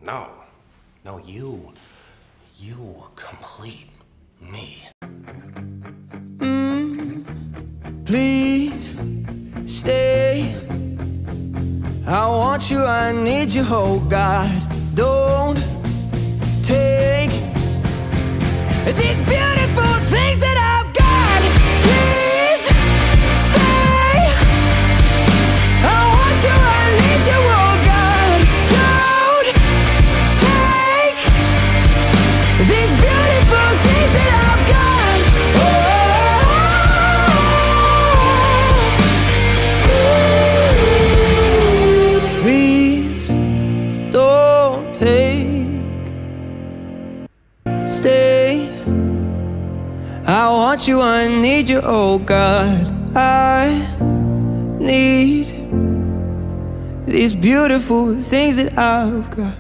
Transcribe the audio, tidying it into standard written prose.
No. No, you complete me. Please stay. I want you, I need you, oh God. Don't take these beautiful things that I've got. Please stay. I want you, I need you, oh God. Don't take these beautiful things that I've got. Please don't take. Stay. I want you, I need you, oh God. I need these beautiful things that I've got.